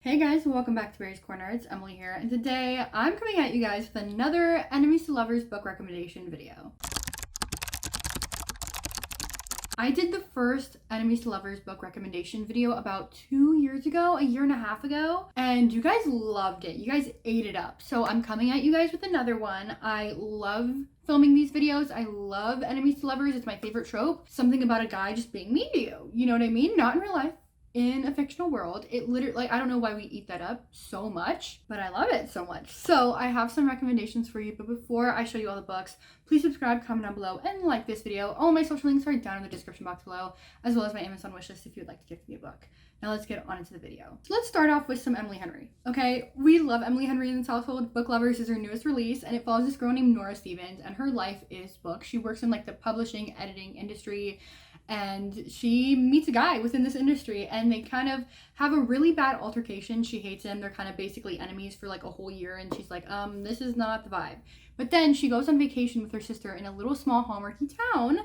Hey guys, welcome back to Barry's Corner. It's Emily here, and today I'm coming at you guys with another Enemies to Lovers book recommendation video. I did the first Enemies to Lovers book recommendation video about 2 years ago, a year and a half ago, and you guys loved it. You guys ate it up. So I'm coming at you guys with another one. I love filming these videos. I love Enemies to Lovers. It's my favorite trope. Something about a guy just being mean to you. You know what I mean? Not in real life. In a fictional world. It literally, like, I don't know why we eat that up so much, but I love it so much. So I have some recommendations for you, but before I show you all the books, please subscribe, comment down below, and like this video. All my social links are down in the description box below, as well as my Amazon wishlist if you would like to gift me a book. Now let's get on into the video. So let's start off with some Emily Henry. Okay, we love Emily Henry in this household. Book Lovers is her newest release, and it follows this girl named Nora Stevens, and her life is books. She works in like the publishing, editing industry, and she meets a guy within this industry, and they kind of have a really bad altercation. She hates him. They're kind of basically enemies for like a whole year, and she's like, this is not the vibe. But then she goes on vacation with her sister in a little small Hallmarky town.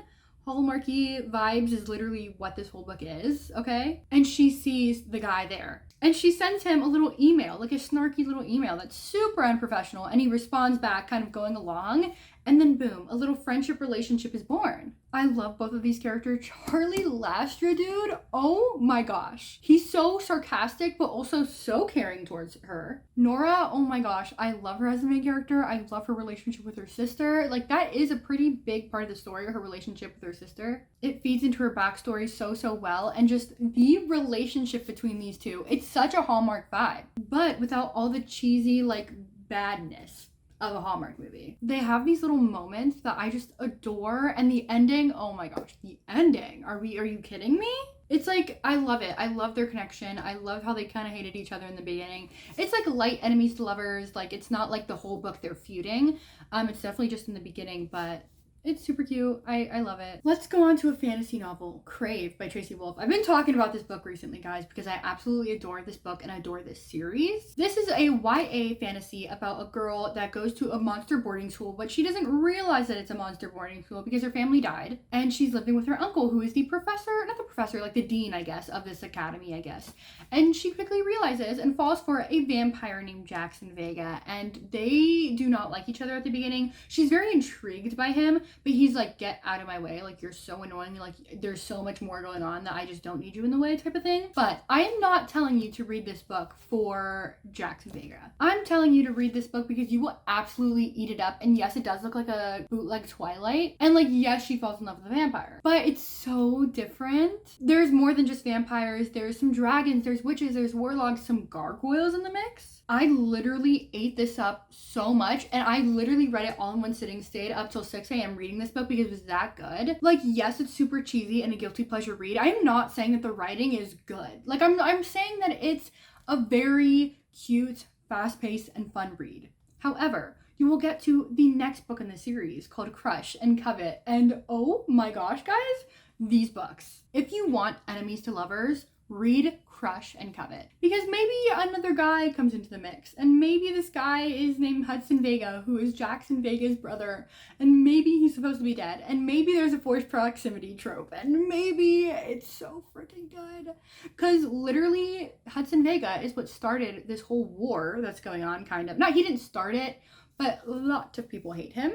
Hallmarky vibes is literally what this whole book is, okay? And she sees the guy there. And she sends him a little email, like a snarky little email that's super unprofessional, and he responds back kind of going along, and then boom, a little friendship relationship is born. I love both of these characters. Charlie Lastra, dude, oh my gosh. He's so sarcastic, but also so caring towards her. Nora, oh my gosh, I love her as a main character. I love her relationship with her sister. Like, that is a pretty big part of the story, her relationship with her sister. It feeds into her backstory so well, and just the relationship between these two. It's such a Hallmark vibe, but without all the cheesy, like, badness of a Hallmark movie. They have these little moments that I just adore, and the ending, oh my gosh, the ending. Are you kidding me? It's like, I love it. I love their connection. I love how they kind of hated each other in the beginning. It's like light enemies to lovers. Like, it's not like the whole book they're feuding. It's definitely just in the beginning, but it's super cute. I love it. Let's go on to a fantasy novel, Crave by Tracy Wolff. I've been talking about this book recently, guys, because I absolutely adore this book and I adore this series. This is a YA fantasy about a girl that goes to a monster boarding school, but she doesn't realize that it's a monster boarding school because her family died, and she's living with her uncle, who is the professor, not the professor, like the dean, I guess, of this academy, I guess. And she quickly realizes and falls for a vampire named Jackson Vega, and they do not like each other at the beginning. She's very intrigued by him, but he's like, get out of my way. Like, you're so annoying. Like, there's so much more going on that I just don't need you in the way type of thing. But I am not telling you to read this book for Jackson Vega. I'm telling you to read this book because you will absolutely eat it up. And yes, it does look like a bootleg Twilight. And like, yes, she falls in love with a vampire. But it's so different. There's more than just vampires. There's some dragons, there's witches, there's warlocks, some gargoyles in the mix. I literally ate this up so much, and I literally read it all in one sitting, stayed up till 6 a.m. reading this book because it was that good. Like, yes, it's super cheesy and a guilty pleasure read. I'm not saying that the writing is good. Like, I'm saying that it's a very cute, fast-paced, and fun read. However, you will get to the next book in the series called Crush and Covet, and oh my gosh, guys, these books. If you want enemies to lovers, read Crush and Covet, because maybe another guy comes into the mix, and maybe this guy is named Hudson Vega, who is Jackson Vega's brother, and maybe he's supposed to be dead, and maybe there's a forced proximity trope, and maybe it's so freaking good, because literally Hudson Vega is what started this whole war that's going on, kind of. Not, he didn't start it, but a lot of people hate him,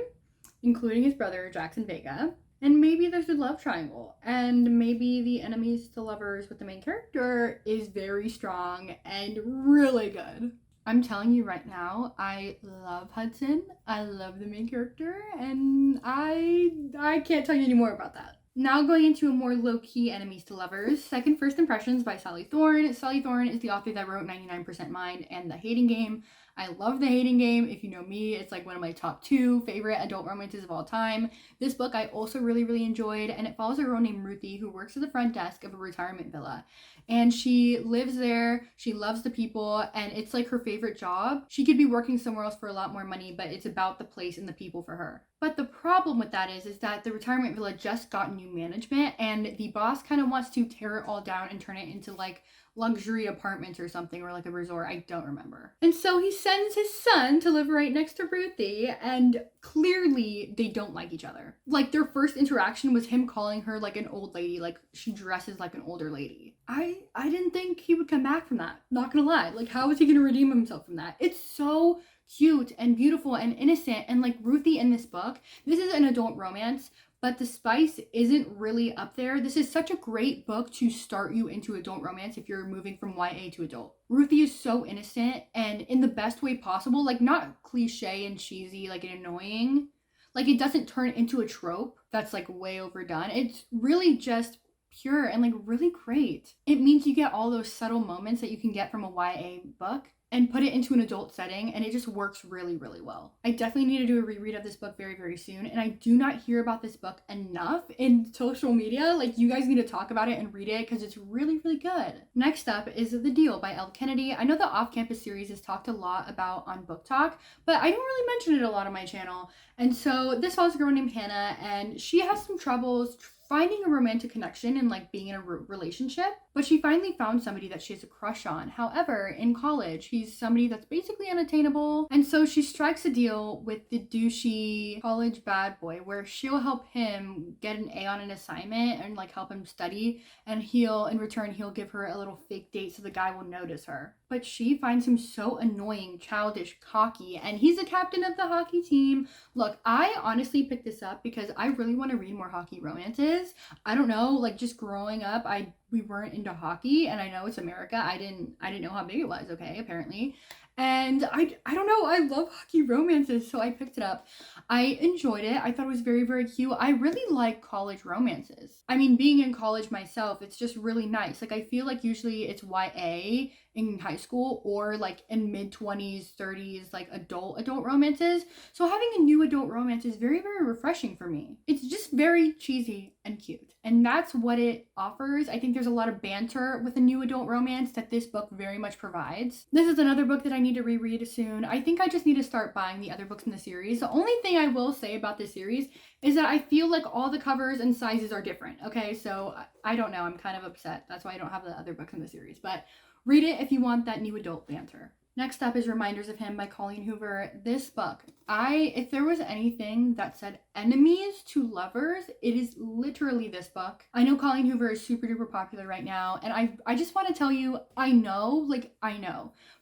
including his brother Jackson Vega. And maybe there's a love triangle, and maybe the enemies to lovers with the main character is very strong and really good. I'm telling you right now, I love Hudson. I love the main character, and I can't tell you any more about that. Now going into a more low-key enemies to lovers, Second First Impressions by Sally Thorne. Sally Thorne is the author that wrote 99% Mind and The Hating Game. I love The Hating Game. If you know me, it's like one of my top 2 favorite adult romances of all time. This book I also really enjoyed, and it follows a girl named Ruthie who works at the front desk of a retirement villa. And she lives there, she loves the people, and it's like her favorite job. She could be working somewhere else for a lot more money, but it's about the place and the people for her. But the problem with that is that the retirement villa just got new management, and the boss kind of wants to tear it all down and turn it into like luxury apartment or something, or like a resort. I don't remember. And so he sends his son to live right next to Ruthie, and clearly they don't like each other. Like their first interaction was him calling her like an old lady, like she dresses like an older lady. I didn't think he would come back from that. Not gonna lie. Like how is he gonna redeem himself from that? It's so cute and beautiful and innocent, and like Ruthie in this book, this is an adult romance, but the spice isn't really up there. This is such a great book to start you into adult romance if you're moving from YA to adult. Ruthie is so innocent and in the best way possible, like not cliche and cheesy, like and annoying. Like it doesn't turn into a trope that's like way overdone. It's really just pure and like really great. It means you get all those subtle moments that you can get from a YA book and put it into an adult setting, and it just works really, really well. I definitely need to do a reread of this book very, very soon, and I do not hear about this book enough in social media. Like, you guys need to talk about it and read it because it's really, really good. Next up is The Deal by Elle Kennedy. I know the Off-Campus series is talked a lot about on Book Talk, but I don't really mention it a lot on my channel. And so this follows a girl named Hannah, and she has some troubles finding a romantic connection and like being in a relationship, but she finally found somebody that she has a crush on. However, in college, he's somebody that's basically unattainable, and so she strikes a deal with the douchey college bad boy where she'll help him get an A on an assignment and like help him study, and in return he'll give her a little fake date so the guy will notice her. But she finds him so annoying, childish, cocky, and he's the captain of the hockey team. Look, I honestly picked this up because I really want to read more hockey romances. I don't know, like just growing up, we weren't into hockey, and I know it's America. I didn't know how big it was, okay, apparently. And I don't know, I love hockey romances, so I picked it up. I enjoyed it. I thought it was very, very cute. I really like college romances. I mean, being in college myself, it's just really nice. Like, I feel like usually it's YA in high school or like in mid-20s, 30s, like adult romances. So having a new adult romance is very, very refreshing for me. It's just very cheesy and cute. And that's what it offers. I think there's a lot of banter with a new adult romance that this book very much provides. This is another book that I need to reread soon. I think I just need to start buying the other books in the series. The only thing I will say about this series is that I feel like all the covers and sizes are different. Okay, so I don't know. I'm kind of upset. That's why I don't have the other books in the series. But read it if you want that new adult banter. Next up is Reminders of Him by Colleen Hoover. This book, if there was anything that said enemies to lovers, it is literally this book. I know Colleen Hoover is super duper popular right now, and I just want to tell you, I know,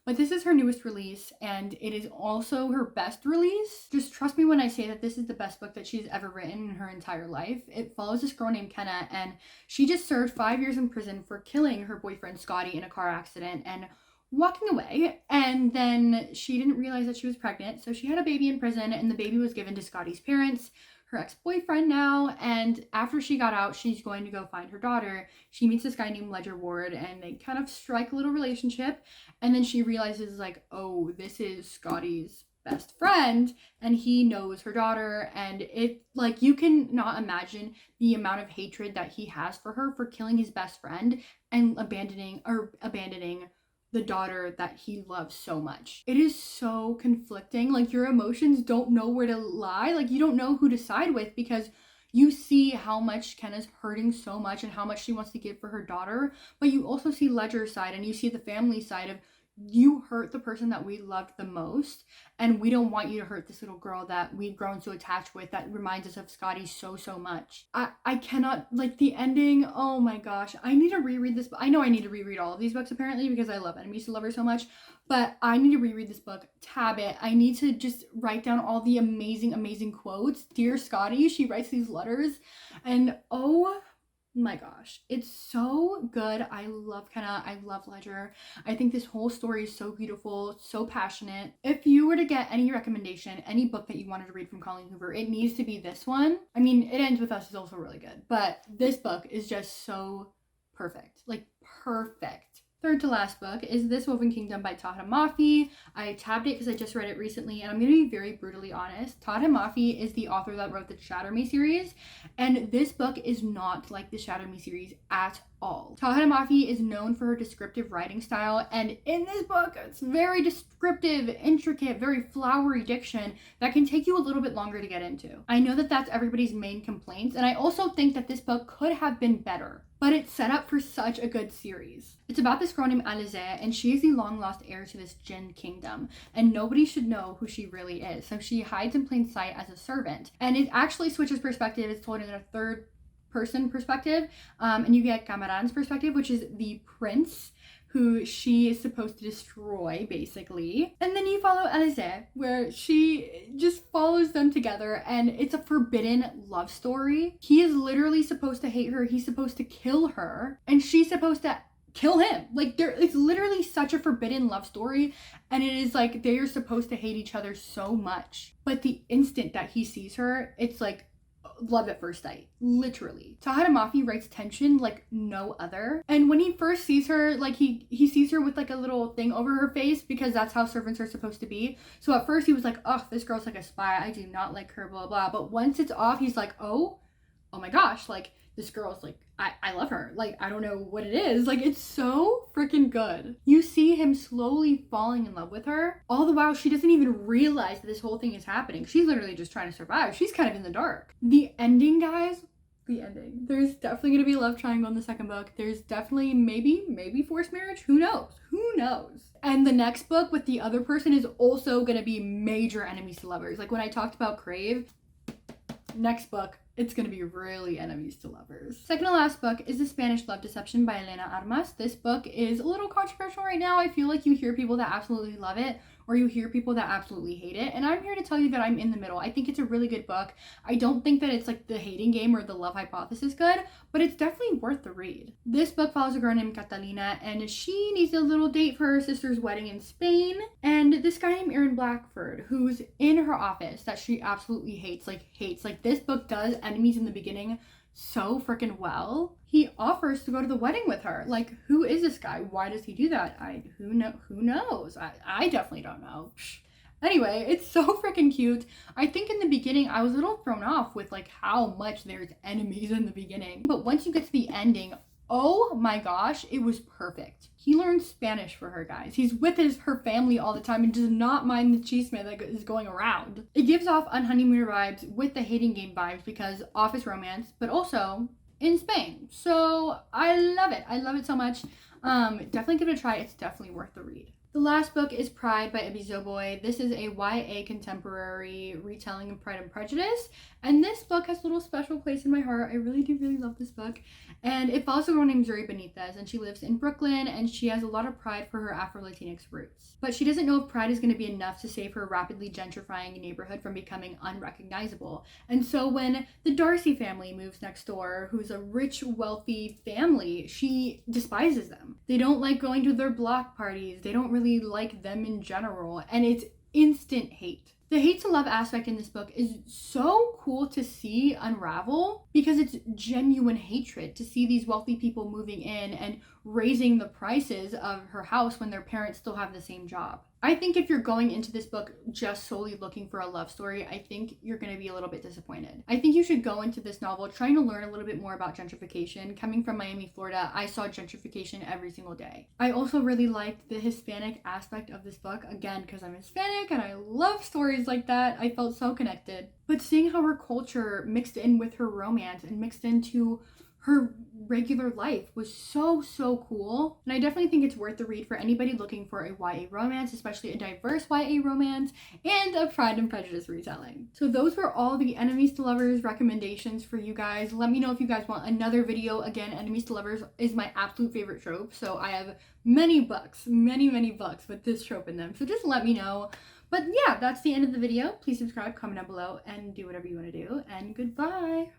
but this is her newest release, and it is also her best release. Just trust me when I say that this is the best book that she's ever written in her entire life. It follows this girl named Kenna, and she just served 5 years in prison for killing her boyfriend Scotty in a car accident and walking away, and then she didn't realize that she was pregnant, so she had a baby in prison, and the baby was given to Scotty's parents, her ex-boyfriend now. And after she got out, she's going to go find her daughter. She meets this guy named Ledger Ward, and they kind of strike a little relationship, and then she realizes like, oh, this is Scotty's best friend, and he knows her daughter, and it, like, you can not imagine the amount of hatred that he has for her for killing his best friend and abandoning the daughter that he loves so much. It is so conflicting. Like, your emotions don't know where to lie. Like, you don't know who to side with because you see how much Kenna's hurting so much and how much she wants to give for her daughter, but you also see Ledger's side and you see the family side of, you hurt the person that we loved the most, and we don't want you to hurt this little girl that we've grown so attached with that reminds us of Scotty so much. I cannot, like, the ending, oh my gosh, I need to reread this. I know I need to reread all of these books apparently because I love Enemies to Lovers so much, but I need to reread this book, tab it. I need to just write down all the amazing quotes. Dear Scotty, she writes these letters, and oh my gosh, it's so good. I love Kenna. I love Ledger. I think this whole story is so beautiful, so passionate. If you were to get any recommendation, any book that you wanted to read from Colleen Hoover, it needs to be this one. I mean, It Ends With Us is also really good, but this book is just so perfect. Like, perfect. Third to last book is This Woven Kingdom by Taha Mafi. I tabbed it because I just read it recently, and I'm going to be very brutally honest. Taha Mafi is the author that wrote the Shatter Me series, and this book is not like the Shatter Me series at all. Tahereh Mafi is known for her descriptive writing style, and in this book, it's very descriptive, intricate, very flowery diction that can take you a little bit longer to get into. I know that that's everybody's main complaints, and I also think that this book could have been better, but it's set up for such a good series. It's about this girl named Alizée, and she is the long-lost heir to this Jinn kingdom, and nobody should know who she really is, so she hides in plain sight as a servant. And it actually switches perspective. It's told in a third-person perspective, and you get Kamaran's perspective, which is the prince who she is supposed to destroy, basically. And then you follow Alizée, where she just follows them together, and it's a forbidden love story. He is literally supposed to hate her, he's supposed to kill her, and she's supposed to kill him. Like, it's literally such a forbidden love story, and it is like they are supposed to hate each other so much. But the instant that he sees her, it's like love at first sight, literally. Tahereh Mafi writes tension like no other. And when he first sees her, like he sees her with like a little thing over her face, because that's how servants are supposed to be. So at first he was like, oh, this girl's like a spy, I do not like her, blah blah. But once it's off, he's like, oh my gosh, like this girl's like, I love her. Like, I don't know what it is. Like, it's so freaking good. You see him slowly falling in love with her, all the while she doesn't even realize that this whole thing is happening. She's literally just trying to survive. She's kind of in the dark. The ending, guys, the ending. There's definitely going to be a love triangle in the second book. There's definitely maybe forced marriage. Who knows? Who knows? And the next book with the other person is also going to be major enemies to lovers. Like when I talked about Crave, next book, it's going to be really enemies to lovers. Second to last book is The Spanish Love Deception by Elena Armas. This book is a little controversial right now. I feel like you hear people that absolutely love it, or you hear people that absolutely hate it. And I'm here to tell you that I'm in the middle. I think it's a really good book. I don't think that it's like the hating game or the love hypothesis good, but it's definitely worth the read. This book follows a girl named Catalina, and she needs a little date for her sister's wedding in Spain. And this guy named Aaron Blackford, who's in her office that she absolutely hates. Like this book does enemies in the beginning so freaking well. He offers to go to the wedding with her. Like, who is this guy? Why does he do that? Who knows? I definitely don't know. Anyway, it's so freaking cute. I think in the beginning I was a little thrown off with like how much there's enemies in the beginning, but once you get to the ending, oh my gosh, it was perfect. He learned Spanish for her, guys. He's with her family all the time and does not mind the chisme that is going around. It gives off unhoneymooner vibes with the hating game vibes because office romance, but also in Spain. So I love it. I love it so much. Definitely give it a try. It's definitely worth the read. The last book is Pride by Ibi Zoboi. This is a YA contemporary retelling of Pride and Prejudice, and this book has a little special place in my heart. I really love this book, and it follows a girl named Zuri Benitez, and she lives in Brooklyn, and she has a lot of pride for her Afro-Latinx roots. But she doesn't know if pride is going to be enough to save her rapidly gentrifying neighborhood from becoming unrecognizable. And so when the Darcy family moves next door, who's a rich, wealthy family, she despises them. They don't like going to their block parties. They don't really like them in general, and it's instant hate. The hate to love aspect in this book is so cool to see unravel because it's genuine hatred to see these wealthy people moving in and raising the prices of her house when their parents still have the same job. I think if you're going into this book just solely looking for a love story, I think you're going to be a little bit disappointed. I think you should go into this novel trying to learn a little bit more about gentrification. Coming from Miami, Florida, I saw gentrification every single day. I also really liked the Hispanic aspect of this book, again, because I'm Hispanic and I love stories like that. I felt so connected. But seeing how her culture mixed in with her romance and mixed into her regular life was so cool, and I definitely think it's worth the read for anybody looking for a YA romance, especially a diverse YA romance and a Pride and Prejudice retelling. So those were all the enemies to lovers recommendations for you guys. Let me know if you guys want another video. Again, enemies to lovers is my absolute favorite trope, so I have many books with this trope in them, so just let me know. But yeah, that's the end of the video. Please subscribe, comment down below, and do whatever you want to do, and goodbye.